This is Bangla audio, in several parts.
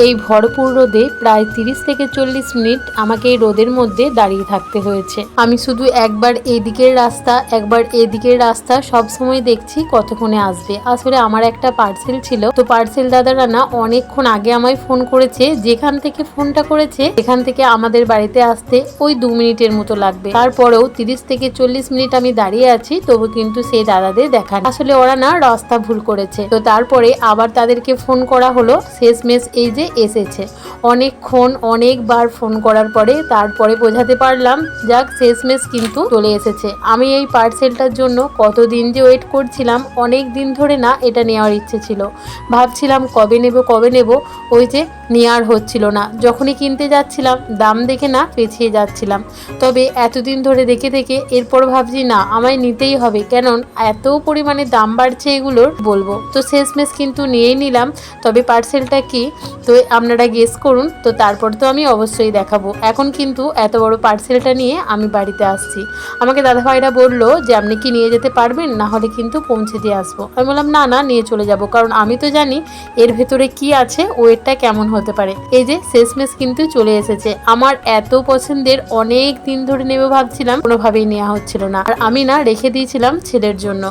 এই ভরপুর রোদে প্রায় 30 থেকে 40 মিনিট আমাকে এই রোদের মধ্যে দাঁড়িয়ে থাকতে হয়েছে। আমি শুধু একবার এদিকের রাস্তা একবার এদিকের রাস্তা সব সময় দেখছি কতক্ষণে আসবে। আসলে আমার একটা পার্সেল ছিল, তো পার্সেল দাদারা না অনেকক্ষণ আগে আমায় ফোন করেছে। যেখান থেকে ফোনটা করেছে সেখান থেকে আমাদের বাড়িতে আসতে ওই 2 মিনিটের মতো লাগবে। তারপরেও 30 থেকে 40 মিনিট আমি দাঁড়িয়ে আছি, তবু কিন্তু সেই দাদাদের দেখা নেই। আসলে ওরা না রাস্তা ভুল করেছে। তো তারপরে আবার তাদেরকে ফোন করা হলো, শেষমেশ এই যে এসেছে। অনেকক্ষণ অনেকবার ফোন করার পরে তারপরে বোঝাতে পারলাম যাক শেষমেশ কিন্তু চলে এসেছে। আমি এই পার্সেলটার জন্য কতদিন যে ওয়েট করছিলাম, অনেক দিন ধরে না এটা নেওয়ার ইচ্ছে ছিল। ভাবছিলাম কবে নেব, ওই যে নেওয়ার হচ্ছিল না। যখনই কিনতে যাচ্ছিলাম দাম দেখে না পেছিয়ে যাচ্ছিলাম। তবে এতদিন ধরে দেখে এরপর ভাবছি না আমায় নিতেই হবে, কেন এত পরিমাণে দাম বাড়ছে এগুলোর বলবো। তো শেষমেশ কিন্তু নিয়েই নিলাম। তবে পার্সেলটা কি তো আপনারা গেস করুন। তো তারপর তো আমি অবশ্যই দেখাবো। এখন কিন্তু এত বড় পার্সেলটা নিয়ে আমি বাড়িতে আসছি। আমাকে দাদাভাইরা বললো যে আপনি কি নিয়ে যেতে পারবেন, না হলে কিন্তু পৌঁছে দিয়ে আসবো। আমি বললাম না নিয়ে চলে যাব, কারণ আমি তো জানি এর ভেতরে কি আছে, ওয়েটটা কেমন হতে পারে। এই যে শেষমেশ কিন্তু চলে এসেছে। আমার এত পছন্দের, অনেক দিন ধরে নেবে ভাবছিলাম, কোনোভাবেই নেওয়া হচ্ছিল না। আর আমি না রেখে দিয়েছিলাম ছেলের জন্য।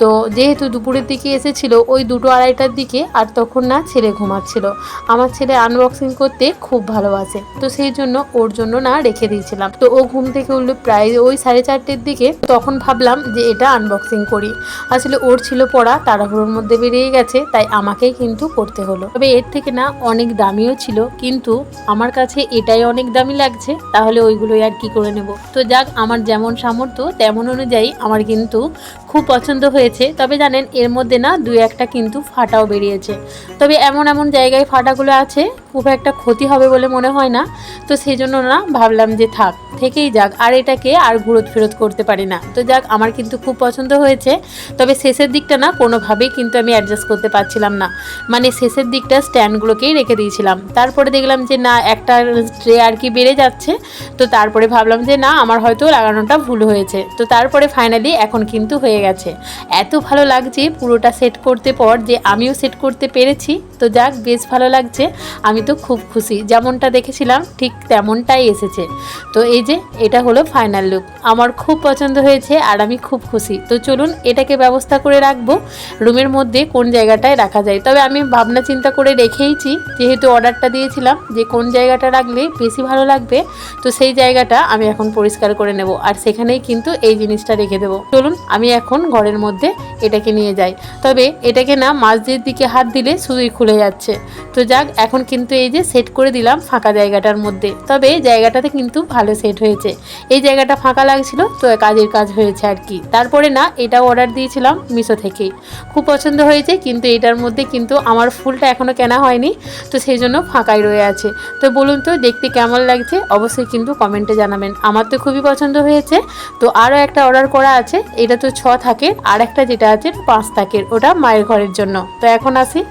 তো যেহেতু দুপুরের দিকে এসেছিল ওই 2-2:30টার দিকে, আর তখন না ছেলে ঘুমাচ্ছিল। আমার ছেলে আনবক্সিং করতে খুব ভালোবাসে, তো সেই জন্য ওর জন্য না রেখে দিয়েছিলাম। তো ও ঘুম থেকে উঠলো প্রায় ওই 4:30টার দিকে। তখন ভাবলাম যে এটা আনবক্সিং করি। আসলে ওর ছিল পড়া, তাড়াহুড়োর মধ্যে বেরিয়ে গেছে, তাই আমাকেই কিন্তু করতে হলো। তবে এর থেকে না অনেক দামিও ছিল, কিন্তু আমার কাছে এটাই অনেক দামি লাগছে, তাহলে ওইগুলোই আর কি করে নেব। তো যাক, আমার যেমন সামর্থ্য তেমন অনুযায়ী আমার কিন্তু খুব পছন্দ হয়েছে। তবে জানেন এর মধ্যে না 2-1টা কিন্তু ফাটাও বেরিয়েছে। তবে এমন জায়গায় ফাটাগুলো আছে, খুব একটা ক্ষতি হবে বলে মনে হয় না। তো সেই জন্য না ভাবলাম যে থেকেই যাক, আর এটাকে আর ফেরত করতে পারি না। তো যাক, আমার কিন্তু খুব পছন্দ হয়েছে। তবে শেষের দিকটা না কোনোভাবেই কিন্তু আমি অ্যাডজাস্ট করতে পারছিলাম না। মানে শেষের দিকটা স্ট্যান্ডগুলোকেই রেখে দিয়েছিলাম। তারপরে দেখলাম যে না একটা ট্রে আর কি বেড়ে যাচ্ছে। তো তারপরে ভাবলাম যে না আমার হয়তো লাগানোটা ভুল হয়েছে। তো তারপরে ফাইনালি এখন কিন্তু হয়ে গেছে। এত ভালো লাগছে পুরোটা সেট করতে পর যে আমিও সেট করতে পেরেছি। তো যাক, বেশ ভালো লাগছে। আমি তো খুব খুশি, যেমনটা দেখেছিলাম ঠিক তেমনটাই এসেছে। তো এই যে এটা হলো ফাইনাল লুক। আমার খুব পছন্দ হয়েছে আর আমি খুব খুশি। তো চলুন এটাকে ব্যবস্থা করে রাখবো রুমের মধ্যে কোন জায়গাটায় রাখা যায়। তবে আমি ভাবনা চিন্তা করে রেখেইছি, যেহেতু অর্ডারটা দিয়েছিলাম যে কোন জায়গাটা রাখলে বেশি ভালো লাগবে। তো সেই জায়গাটা আমি এখন পরিষ্কার করে নেব, আর সেখানেই কিন্তু এই জিনিসটা রেখে দেবো। চলুন আমি এখন ঘরের মধ্যে এটাকে নিয়ে যাই। তবে এটাকে না মাঝের দিকে হাত দিলে শুধুই খুলে যাচ্ছে। তো যাক, এখন কিন্তু এই যে সেট করে দিলাম ফাঁকা জায়গাটার মধ্যে। তবে জায়গাটাতে কিন্তু ভালো সেট হয়েছে। এই জায়গাটা ফাঁকা লাগছিল, তো কাজের কাজ হয়েছে আর কি। তারপরে না এটাও অর্ডার দিয়েছিলাম মিশো থেকেই, খুব পছন্দ হয়েছে। কিন্তু এটার মধ্যে কিন্তু আমার ফুলটা এখনও কেনা হয়নি, তো সেই জন্য ফাঁকাই রয়ে আছে। তো বলুন তো দেখতে কেমন লাগছে, অবশ্যই কিন্তু কমেন্টে জানাবেন। আমার তো খুবই পছন্দ হয়েছে। তো আরও একটা অর্ডার করা আছে, এটা তো 6 থাকের, আর একটা যেটা আছে 5 থাকের, ওটা মায়ের ঘরের জন্য। তো এখন আসি।